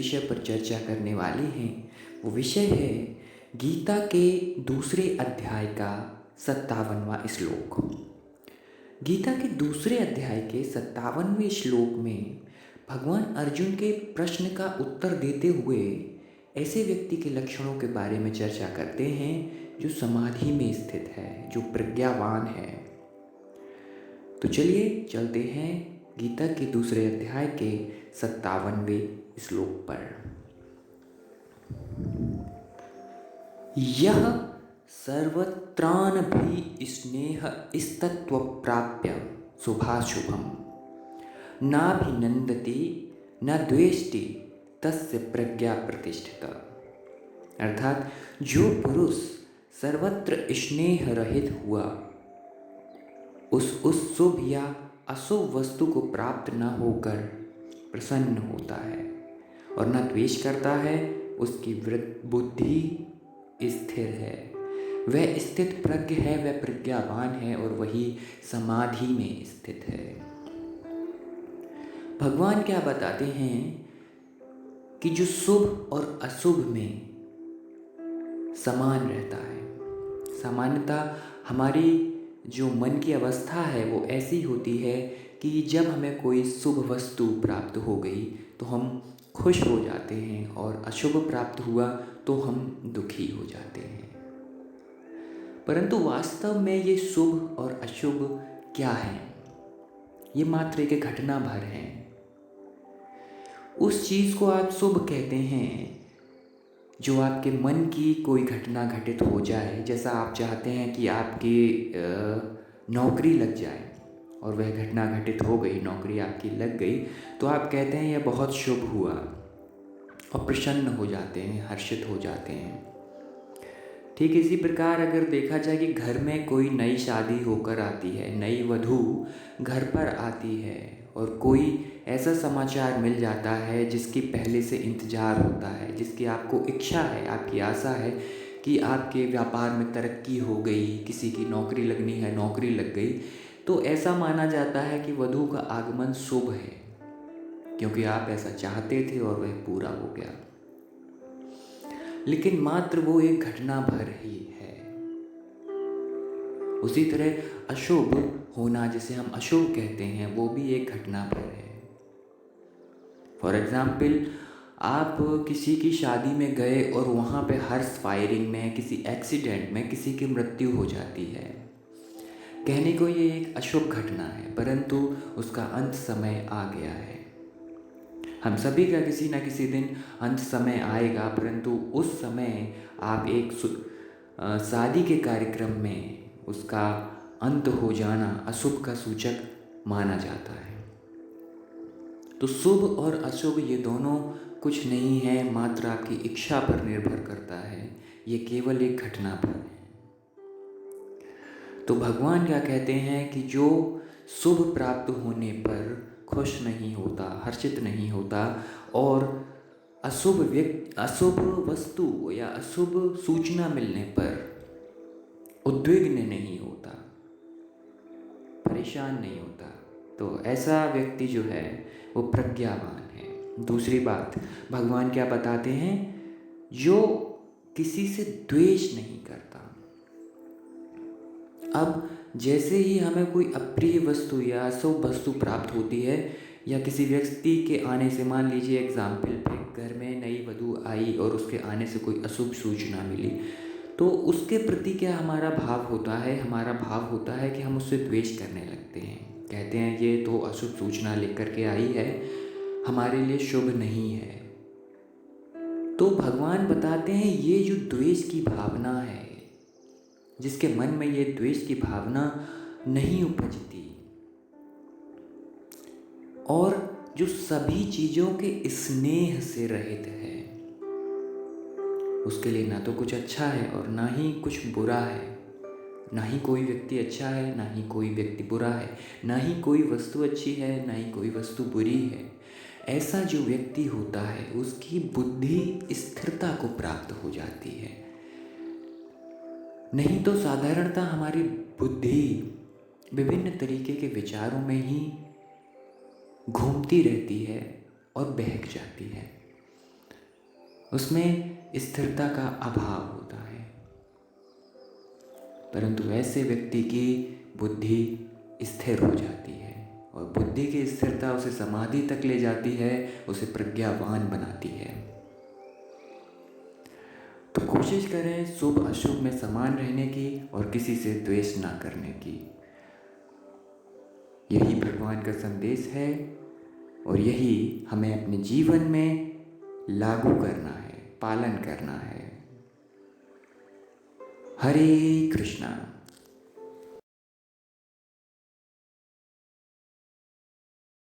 विषय पर चर्चा करने वाले हैं वो विषय है गीता के दूसरे अध्याय का 57वां श्लोक। गीता के दूसरे अध्याय के 57वें श्लोक में भगवान अर्जुन के प्रश्न का उत्तर देते हुए ऐसे व्यक्ति के लक्षणों के बारे में चर्चा करते हैं जो समाधि में स्थित है, जो प्रज्ञावान है। तो चलिए चलते हैं गीता के दूसरे अध्याय के 57वें श्लोक पर। यह सर्वत्रान भी स्नेह स्तत्व प्राप्य शुभाशुभम नाभिनंदति न द्वेष्टि तस्य प्रज्ञा प्रतिष्ठिता। अर्थात जो पुरुष सर्वत्र स्नेह रहित हुआ उस शुभ या अशुभ वस्तु को प्राप्त न होकर प्रसन्न होता है और न द्वेष करता है, उसकी बुद्धि स्थिर है, वह स्थित प्रज्ञ है, वह प्रज्ञावान है और वही समाधि में स्थित है। भगवान क्या बताते हैं कि जो शुभ और अशुभ में समान रहता है। सामान्यतः हमारी जो मन की अवस्था है वो ऐसी होती है कि जब हमें कोई शुभ वस्तु प्राप्त हो गई तो हम खुश हो जाते हैं और अशुभ प्राप्त हुआ तो हम दुखी हो जाते हैं। परंतु वास्तव में ये शुभ और अशुभ क्या है? ये मात्र एक घटना भर है। उस चीज़ को आप शुभ कहते हैं जो आपके मन की कोई घटना घटित हो जाए। जैसा आप चाहते हैं कि आपकी नौकरी लग जाए और वह घटना घटित हो गई, नौकरी आपकी लग गई, तो आप कहते हैं यह बहुत शुभ हुआ और प्रसन्न हो जाते हैं, हर्षित हो जाते हैं। ठीक इसी प्रकार अगर देखा जाए कि घर में कोई नई शादी होकर आती है, नई वधू घर पर आती है और कोई ऐसा समाचार मिल जाता है जिसकी पहले से इंतज़ार होता है, जिसकी आपको इच्छा है, आपकी आशा है कि आपके व्यापार में तरक्की हो गई, किसी की नौकरी लगनी है, नौकरी लग गई, तो ऐसा माना जाता है कि वधू का आगमन शुभ है क्योंकि आप ऐसा चाहते थे और वह पूरा हो गया। लेकिन मात्र वो एक घटना भर ही है। उसी तरह अशुभ होना, जिसे हम अशुभ कहते हैं, वो भी एक घटना भर है। फॉर एग्जाम्पल, आप किसी की शादी में गए और वहाँ पे हर्ष फायरिंग में, किसी एक्सीडेंट में किसी की मृत्यु हो जाती है। कहने को ये एक अशुभ घटना है, परंतु उसका अंत समय आ गया है। हम सभी का किसी न किसी दिन अंत समय आएगा, परंतु उस समय आप एक शादी के कार्यक्रम में उसका अंत हो जाना अशुभ का सूचक माना जाता है। तो शुभ और अशुभ ये दोनों कुछ नहीं है, मात्र आपकी इच्छा पर निर्भर करता है। ये केवल एक घटना पर है। तो भगवान क्या कहते हैं कि जो शुभ प्राप्त होने पर खुश नहीं होता, हर्षित नहीं होता और अशुभ वस्तु या अशुभ सूचना मिलने पर उद्विग्न नहीं होता, परेशान नहीं होता, तो ऐसा व्यक्ति जो है वो प्रज्ञावान है। दूसरी बात भगवान क्या बताते हैं, जो किसी से द्वेष नहीं करता। अब जैसे ही हमें कोई अप्रिय वस्तु या अशुभ वस्तु प्राप्त होती है या किसी व्यक्ति के आने से, मान लीजिए एग्जाम्पल पे, घर में नई वधू आई और उसके आने से कोई अशुभ सूचना मिली, तो उसके प्रति क्या हमारा भाव होता है? हमारा भाव होता है कि हम उससे द्वेष करने लगते हैं। कहते हैं ये तो अशुभ सूचना लेकर के आई है, हमारे लिए शुभ नहीं है। तो भगवान बताते हैं ये जो द्वेष की भावना है, जिसके मन में ये द्वेष की भावना नहीं उपजती और जो सभी चीज़ों के स्नेह से रहित है, उसके लिए ना तो कुछ अच्छा है और ना ही कुछ बुरा है। ना ही कोई व्यक्ति अच्छा है, ना ही कोई व्यक्ति बुरा है, ना ही कोई वस्तु अच्छी है, ना ही कोई वस्तु बुरी है। ऐसा जो व्यक्ति होता है उसकी बुद्धि स्थिरता को प्राप्त हो जाती है। नहीं तो साधारणतः हमारी बुद्धि विभिन्न तरीके के विचारों में ही घूमती रहती है और बहक जाती है। उसमें स्थिरता का अभाव होता है। परंतु ऐसे व्यक्ति की बुद्धि स्थिर हो जाती है, और बुद्धि की स्थिरता उसे समाधि तक ले जाती है, उसे प्रज्ञावान बनाती है। तो कोशिश करें शुभ अशुभ में समान रहने की और किसी से द्वेष ना करने की। यही भगवान का संदेश है और यही हमें अपने जीवन में लागू करना है, पालन करना है। हरे कृष्णा।